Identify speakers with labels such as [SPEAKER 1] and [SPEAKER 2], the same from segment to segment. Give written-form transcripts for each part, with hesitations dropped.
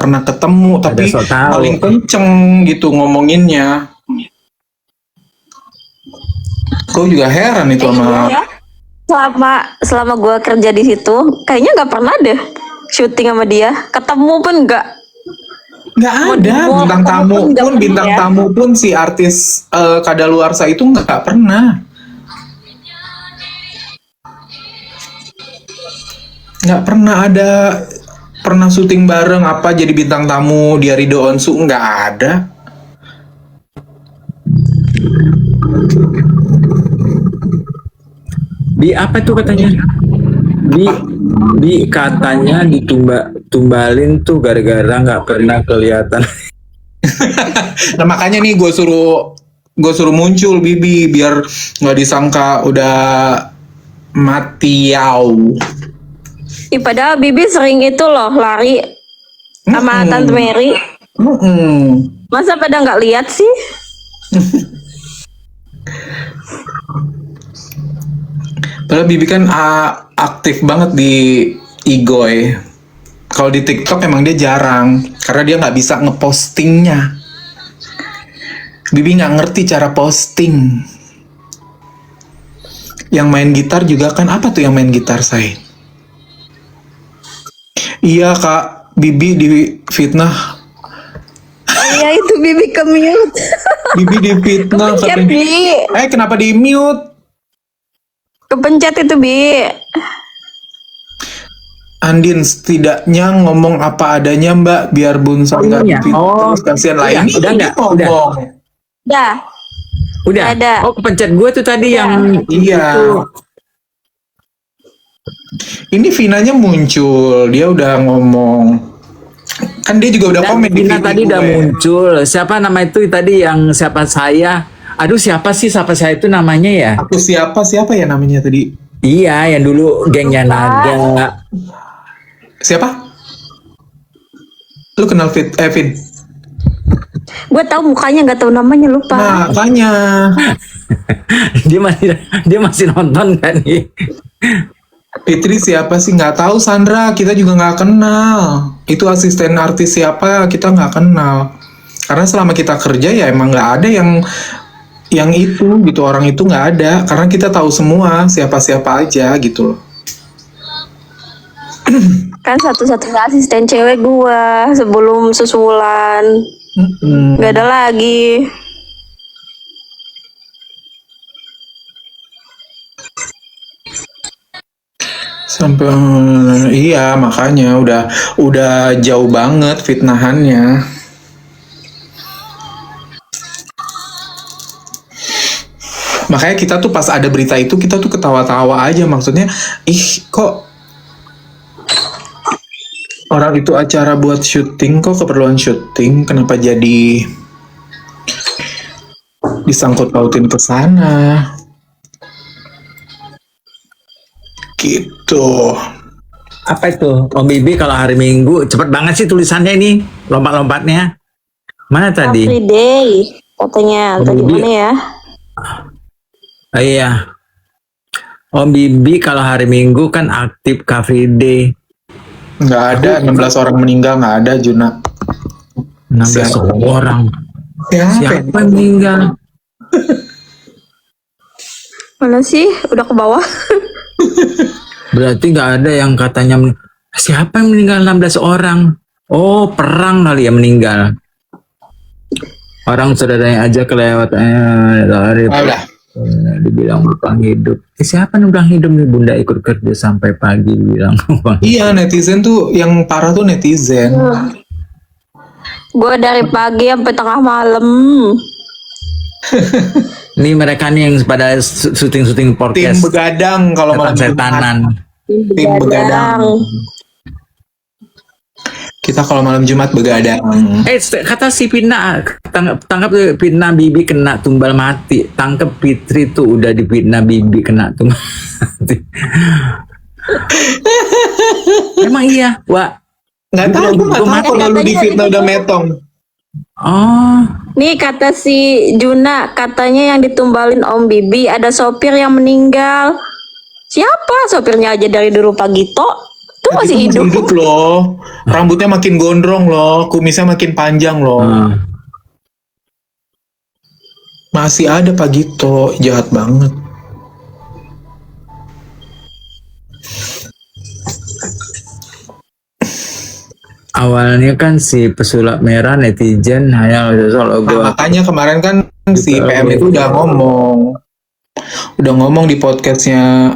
[SPEAKER 1] pernah ketemu, tapi
[SPEAKER 2] Ada sok tahu.
[SPEAKER 1] paling kenceng gitu ngomonginnya. Gue juga heran itu sama.
[SPEAKER 3] Iya. Selama gue kerja di situ, kayaknya nggak pernah deh syuting sama dia. Ketemu pun nggak.
[SPEAKER 1] Nggak ada bintang tamu pun, bintang tamu pun si artis kadaluarsa itu nggak pernah. Nggak pernah ada, pernah syuting bareng apa jadi bintang tamu dia Ridho Onsu, nggak ada.
[SPEAKER 2] Bi apa tuh katanya? Bi katanya ditumbalin tuh gara-gara nggak pernah kelihatan.
[SPEAKER 1] Nah makanya nih gue suruh muncul Bibi biar nggak disangka udah mati yau.
[SPEAKER 3] Padahal Bibi sering itu loh lari sama Tante Mary. Masa pada nggak lihat sih?
[SPEAKER 1] Padahal Bibi kan aktif banget di Igoy. Kalau di TikTok emang dia jarang karena dia nggak bisa ngepostingnya. Bibi nggak ngerti cara posting. Yang main gitar juga kan apa tuh yang main gitar saya? Iya Kak, Bibi di fitnah.
[SPEAKER 3] Iya itu Bibi ke mute.
[SPEAKER 1] Bibi di fitnah.
[SPEAKER 3] Kepencet Bi.
[SPEAKER 1] Kenapa di mute?
[SPEAKER 3] Kepencet itu Bi.
[SPEAKER 1] Andin setidaknya ngomong apa adanya Mbak biar Bunsa nggak terus kasihan lain.
[SPEAKER 2] Udah nggak? Udah.
[SPEAKER 3] Ada.
[SPEAKER 2] Oh kepencet gue tuh tadi yang
[SPEAKER 1] iya.
[SPEAKER 2] Itu.
[SPEAKER 1] Ini Vinanya muncul, dia udah ngomong. Kan dia juga udah komen di
[SPEAKER 2] Vina tadi udah muncul. Siapa nama itu tadi yang siapa saya? Aduh siapa saya itu namanya ya?
[SPEAKER 1] Aku siapa ya namanya tadi?
[SPEAKER 2] Iya yang dulu gengnya Naga.
[SPEAKER 1] Siapa? Lu kenal Vin?
[SPEAKER 3] Gue tahu mukanya nggak tahu namanya, lupa.
[SPEAKER 1] Nah, makanya.
[SPEAKER 2] dia masih nonton kan nih?
[SPEAKER 1] Fitri siapa sih? Nggak tahu Sandra, kita juga nggak kenal. Itu asisten artis siapa kita nggak kenal. Karena selama kita kerja ya emang nggak ada yang itu gitu, orang itu nggak ada. Karena kita tahu semua siapa-siapa aja gitu loh.
[SPEAKER 3] Kan satu-satunya asisten cewek gua sebelum susulan. Nggak ada lagi.
[SPEAKER 1] Sampai iya makanya udah jauh banget fitnahannya. Makanya kita tuh pas ada berita itu kita tuh ketawa-tawa aja, maksudnya kok orang itu acara buat syuting, kok keperluan syuting kenapa jadi disangkut pautin ke sana gitu.
[SPEAKER 2] Apa itu? Om Bibi kalau hari Minggu cepet banget sih tulisannya ini, lompat-lompatnya. Mana tadi?
[SPEAKER 3] Free day katanya. Tadi mana ya?
[SPEAKER 2] Iya. Om Bibi kalau hari Minggu kan aktif Car Free Day.
[SPEAKER 1] Nggak ada, 16 orang meninggal nggak ada Juna.
[SPEAKER 2] 16 orang. Siapa yang meninggal?
[SPEAKER 3] Mana sih? Udah ke bawah.
[SPEAKER 2] Berarti nggak ada yang katanya siapa yang meninggal 16 orang? Oh perang kali ya meninggal. Orang saudaranya aja kelewat lari. Dibilang numpang hidup. Siapa numpang hidup nih? Bunda ikut kerja sampai pagi bilang numpang.
[SPEAKER 1] Iya netizen tuh yang parah tuh netizen.
[SPEAKER 3] Gue dari pagi sampai tengah malam.
[SPEAKER 2] Ini mereka nih yang pada syuting podcast.
[SPEAKER 1] Tim begadang kalau malam
[SPEAKER 2] setanan.
[SPEAKER 1] Tim begadang. Kita kalau malam Jumat begadang.
[SPEAKER 2] Kata si Pina, tangkap Pina Bibi kena tumbal mati. Tangkap Fitri tuh udah di Pina Bibi kena tumbal mati. Emang iya, Wak.
[SPEAKER 1] Nggak tahu, gue nggak tahu kalau lu di fitnah udah metong.
[SPEAKER 2] Oh.
[SPEAKER 3] Nih kata si Juna, katanya yang ditumbalin Om Bibi ada sopir yang meninggal. Siapa? Sopirnya aja dari dulu Pak Gito. Tuh Itu masih
[SPEAKER 1] Itu
[SPEAKER 3] hidup.
[SPEAKER 1] loh. Rambutnya makin gondrong loh, kumisnya makin panjang loh.
[SPEAKER 2] Ah.
[SPEAKER 1] Masih ada Pak Gito, jahat banget.
[SPEAKER 2] Awalnya kan si pesulap merah netizen hanya soal
[SPEAKER 1] Nah,
[SPEAKER 2] gue
[SPEAKER 1] makanya kemarin kan si
[SPEAKER 2] Gitu.
[SPEAKER 1] PM itu udah ngomong di podcastnya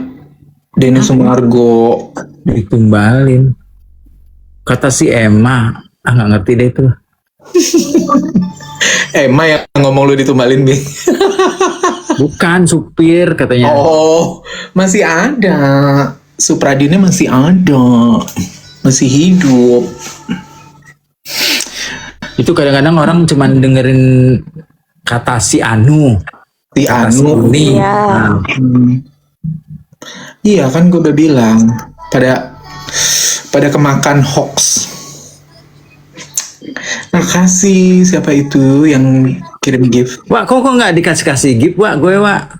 [SPEAKER 1] Denny Sumargo.
[SPEAKER 2] ditumbalin. Kata si Emma, nggak ngerti deh itu.
[SPEAKER 1] Emma yang ngomong lu ditumbalin, Bi.
[SPEAKER 2] Bukan supir katanya.
[SPEAKER 1] Oh, masih ada. Supradinnya masih ada. Masih hidup.
[SPEAKER 2] Itu kadang-kadang orang cuman dengerin kata si Anu,
[SPEAKER 1] Si
[SPEAKER 2] kata si
[SPEAKER 1] Anu.
[SPEAKER 2] Uni.
[SPEAKER 3] Iya.
[SPEAKER 2] Nah,
[SPEAKER 1] Iya kan gue udah bilang. Pada kemakan hoax. Makasih siapa itu yang kirim gift.
[SPEAKER 2] Wak, kok nggak dikasih gift, Wak? Gue, Wak,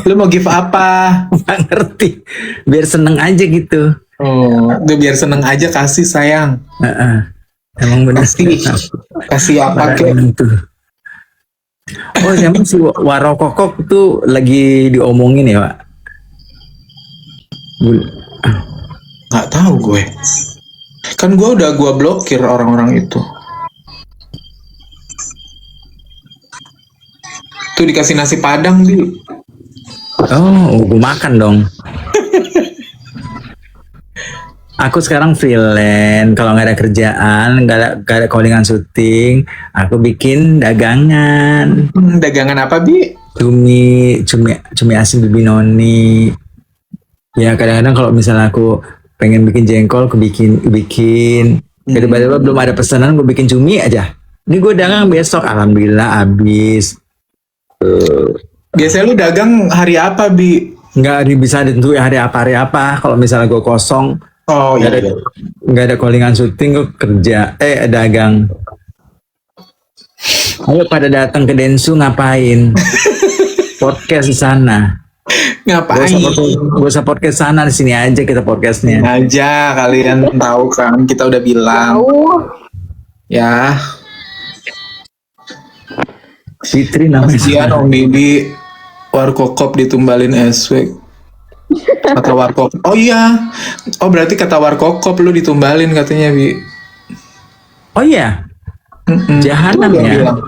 [SPEAKER 1] Lu mau gift apa?
[SPEAKER 2] nggak ngerti. Biar seneng aja gitu.
[SPEAKER 1] Oh, udah biar seneng aja kasih sayang.
[SPEAKER 2] Heeh. Emang bener.
[SPEAKER 1] Kasih apa kek?
[SPEAKER 2] Itu. Oh, emang si Warokokok tuh lagi diomongin ya, Wak?
[SPEAKER 1] Nggak tahu gue. Kan gue blokir orang-orang itu. Tuh dikasih nasi padang, Bi.
[SPEAKER 2] Oh, gue makan dong. Aku sekarang freelance, kalau nggak ada kerjaan, nggak ada callingan syuting, aku bikin dagangan.
[SPEAKER 1] Dagangan apa, Bi?
[SPEAKER 2] Cumi asin Bibi Noni. Ya kadang-kadang kalau misalnya aku pengen bikin jengkol, aku bikin. Tiba-tiba belum ada pesanan, gue bikin cumi aja. Ini gue dagang besok, alhamdulillah habis.
[SPEAKER 1] Biasanya lu dagang hari apa, Bi?
[SPEAKER 2] Nggak bisa ditentuin hari apa. Kalau misalnya gue kosong,
[SPEAKER 1] Oh
[SPEAKER 2] nggak
[SPEAKER 1] iya.
[SPEAKER 2] ada nggak ada callingan syuting, gue kerja dagang. Ayo pada datang ke Densu, ngapain? Podcast di sana.
[SPEAKER 1] Ngapain?
[SPEAKER 2] Gak usah podcast sana, di sini aja kita podcastnya.
[SPEAKER 1] Aja kalian tahu kan, kita udah bilang. Ya,
[SPEAKER 2] Fitri namanya.
[SPEAKER 1] kasihan Om Bibi warkokop ditumbalin SW. Kata warkop. Oh iya. Oh berarti kata warkokop lu ditumbalin katanya, Bi.
[SPEAKER 2] Oh iya,
[SPEAKER 1] Mm-mm.
[SPEAKER 2] Jahanam
[SPEAKER 1] Lu udah
[SPEAKER 2] ya.
[SPEAKER 1] bilang.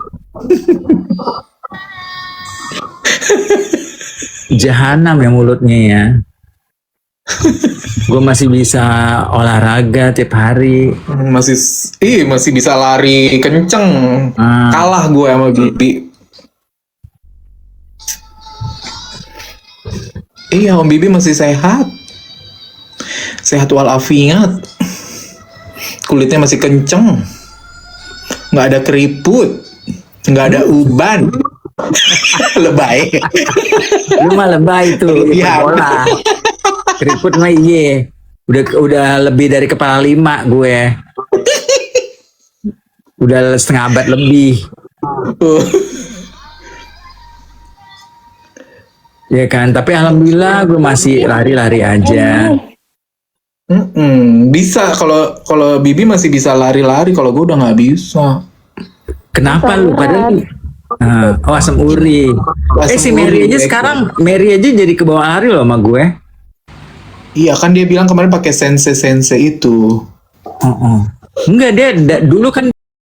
[SPEAKER 2] Jahanam ya mulutnya ya. Gue masih bisa olahraga tiap hari.
[SPEAKER 1] Masih bisa lari kenceng.
[SPEAKER 2] Ah.
[SPEAKER 1] Kalah gue sama Bibi. Iya, Om Bibi masih sehat. Sehat walafiat. Kulitnya masih kenceng. Nggak ada keriput. Nggak ada uban. Lebay.
[SPEAKER 2] Lu mah lebay tuh,
[SPEAKER 1] Iya.
[SPEAKER 2] bola. Keriput mah iye. Udah lebih dari kepala 5 gue. Udah setengah abad lebih. Ya kan, tapi alhamdulillah gue masih lari-lari aja.
[SPEAKER 1] Bisa kalau Bibi masih bisa lari-lari, kalau gue udah nggak bisa.
[SPEAKER 2] Kenapa lu padahal oh asam uri. Si
[SPEAKER 1] Asam
[SPEAKER 2] Mary
[SPEAKER 1] uri,
[SPEAKER 2] aja
[SPEAKER 1] baik.
[SPEAKER 2] sekarang jadi ke bawah lari loh sama gue.
[SPEAKER 1] Iya kan dia bilang kemarin pakai sense itu.
[SPEAKER 2] Enggak, dia dulu kan